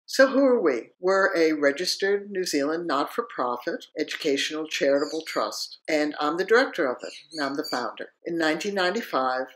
So who are we? We're a registered New Zealand not-for-profit educational charitable trust, and I'm the director of it, and I'm the founder. In 1995,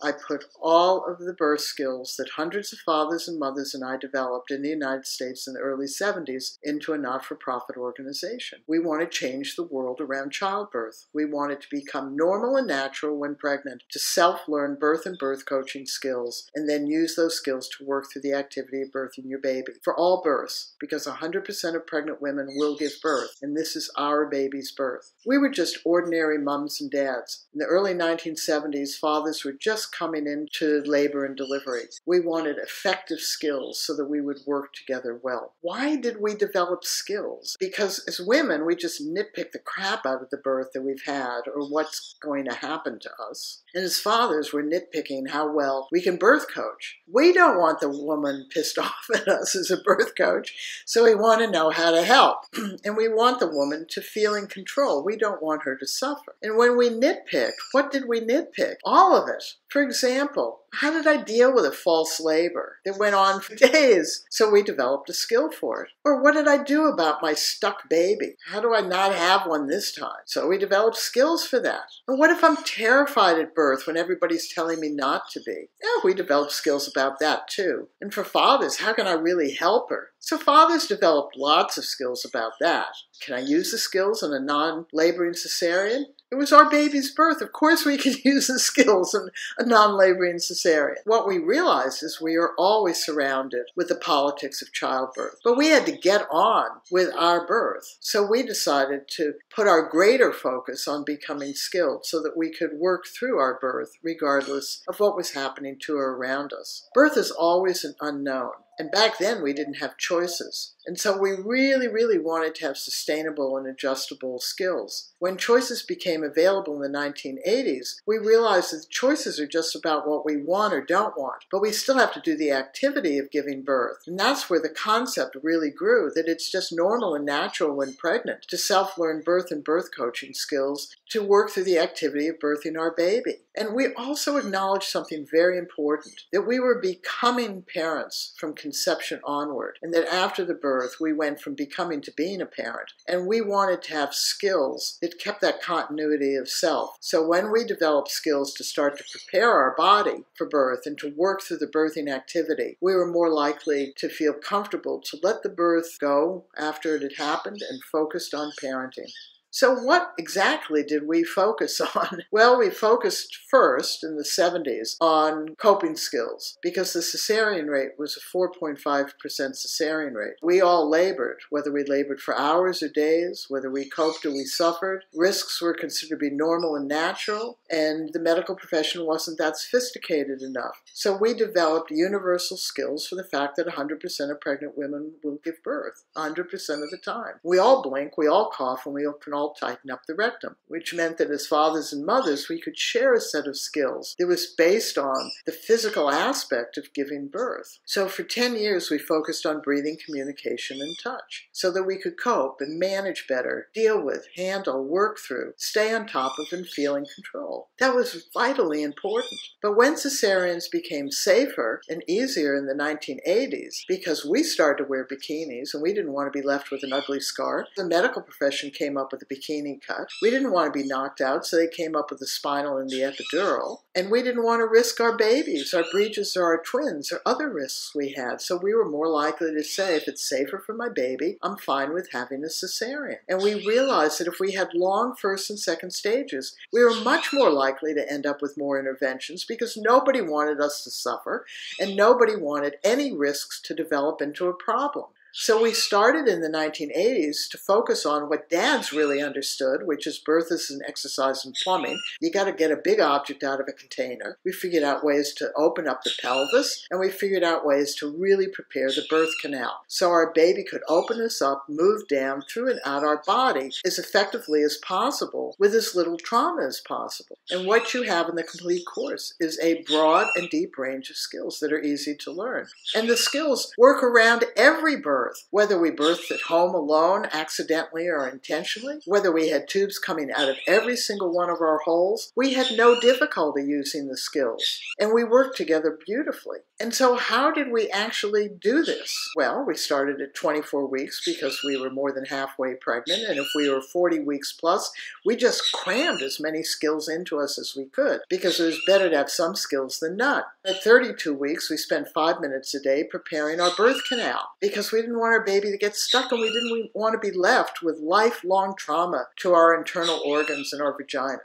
I put all of the birth skills that hundreds of fathers and mothers and I developed in the United States in the early 70s into a not-for-profit organization. We want to change the world around childbirth. We want it to become normal and natural when pregnant to self-learn birth and birth coaching skills, and then use those skills to work through the activity of birthing your baby. For all births, because 100% of pregnant women will give birth, and this is our baby's birth. We were just ordinary mums and dads. In the early 1970s, fathers were just coming into labor and delivery. We wanted effective skills so that we would work together well. Why did we develop skills? Because as women, we just nitpick the crap out of the birth that we've had or what's going to happen to us. And as fathers, we're nitpicking how well we can birth coach. We don't want the woman pissed off at us as a birth coach, so we want to know how to help. And we want the woman to feel in control. We don't want her to suffer. And when we nitpicked, what did we nitpick? All of it. For example, how did I deal with a false labor that went on for days? So we developed a skill for it. Or what did I do about my stuck baby? How do I not have one this time? So we developed skills for that. And what if I'm terrified at birth when everybody's telling me not to be? Yeah, we developed skills about that too. And for fathers, how can I really help her? So fathers developed lots of skills about that. Can I use the skills in a non-laboring cesarean? It was our baby's birth. Of course we could use the skills in a non-laboring cesarean. What we realized is we are always surrounded with the politics of childbirth. But we had to get on with our birth. So we decided to put our greater focus on becoming skilled so that we could work through our birth regardless of what was happening to or around us. Birth is always an unknown. And back then, we didn't have choices. And so we really, really wanted to have sustainable and adjustable skills. When choices became available in the 1980s, we realized that choices are just about what we want or don't want. But we still have to do the activity of giving birth. And that's where the concept really grew, that it's just normal and natural when pregnant to self-learn birth and birth coaching skills to work through the activity of birthing our baby. And we also acknowledged something very important, that we were becoming parents from conception onward, and that after the birth, we went from becoming to being a parent. And we wanted to have skills that kept that continuity of self. So when we developed skills to start to prepare our body for birth and to work through the birthing activity, we were more likely to feel comfortable to let the birth go after it had happened and focused on parenting. So what exactly did we focus on? Well, we focused first in the 70s on coping skills because the cesarean rate was a 4.5% cesarean rate. We all labored, whether we labored for hours or days, whether we coped or we suffered. Risks were considered to be normal and natural, and the medical profession wasn't that sophisticated enough. So we developed universal skills for the fact that 100% of pregnant women will give birth, 100% of the time. We all blink, we all cough, and we can all tighten up the rectum, which meant that as fathers and mothers, we could share a set of skills that was based on the physical aspect of giving birth. So for 10 years, we focused on breathing, communication, and touch so that we could cope and manage better, deal with, handle, work through, stay on top of, and feel in control. That was vitally important. But when cesareans became safer and easier in the 1980s, because we started to wear bikinis and we didn't want to be left with an ugly scar, the medical profession came up with a bikini cut. We didn't want to be knocked out, so they came up with the spinal and the epidural. And we didn't want to risk our babies, our breeches, or our twins, or other risks we had. So we were more likely to say, if it's safer for my baby, I'm fine with having a cesarean. And we realized that if we had long first and second stages, we were much more likely to end up with more interventions because nobody wanted us to suffer and nobody wanted any risks to develop into a problem. So we started in the 1980s to focus on what dads really understood, which is birth is an exercise in plumbing. You got to get a big object out of a container. We figured out ways to open up the pelvis, and we figured out ways to really prepare the birth canal. So our baby could open us up, move down through and out our body as effectively as possible with as little trauma as possible. And what you have in the complete course is a broad and deep range of skills that are easy to learn. And the skills work around every birth. birth. Whether we birthed at home alone, accidentally or intentionally, whether we had tubes coming out of every single one of our holes, we had no difficulty using the skills. And we worked together beautifully. And so how did we actually do this? Well, we started at 24 weeks because we were more than halfway pregnant. And if we were 40 weeks plus, we just crammed as many skills into us as we could because it was better to have some skills than none. At 32 weeks, we spent 5 minutes a day preparing our birth canal because we didn't want our baby to get stuck and we didn't want to be left with lifelong trauma to our internal organs and our vagina.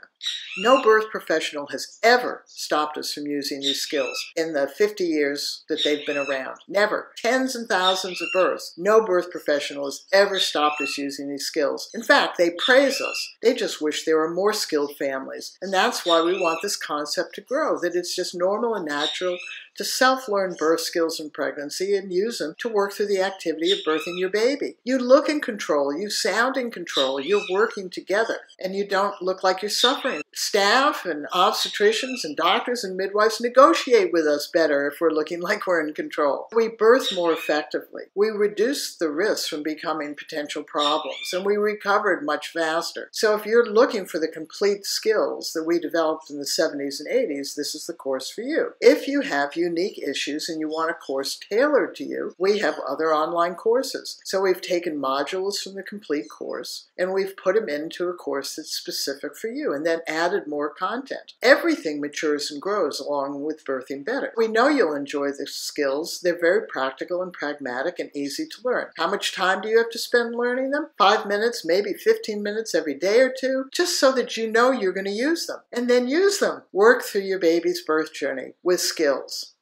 No birth professional has ever stopped us from using these skills in the 50 years that they've been around. Never. Tens and thousands of births. No birth professional has ever stopped us using these skills. In fact, they praise us. They just wish there were more skilled families. And that's why we want this concept to grow, that it's just normal and natural to self-learn birth skills in pregnancy and use them to work through the activity of birthing your baby. You look in control, you sound in control, you're working together, and you don't look like you're suffering. Staff and obstetricians and doctors and midwives negotiate with us better if we're looking like we're in control. We birth more effectively. We reduce the risks from becoming potential problems, and we recovered much faster. So if you're looking for the complete skills that we developed in the 70s and 80s, this is the course for you. If you have unique issues and you want a course tailored to you, we have other online courses. So we've taken modules from the complete course and we've put them into a course that's specific for you and then added more content. Everything matures and grows along with Birthing Better. We know you'll enjoy the skills. They're very practical and pragmatic and easy to learn. How much time do you have to spend learning them? 5 minutes, maybe 15 minutes every day or two, just so that you know you're going to use them. And then use them. Work through your baby's birth journey with skills.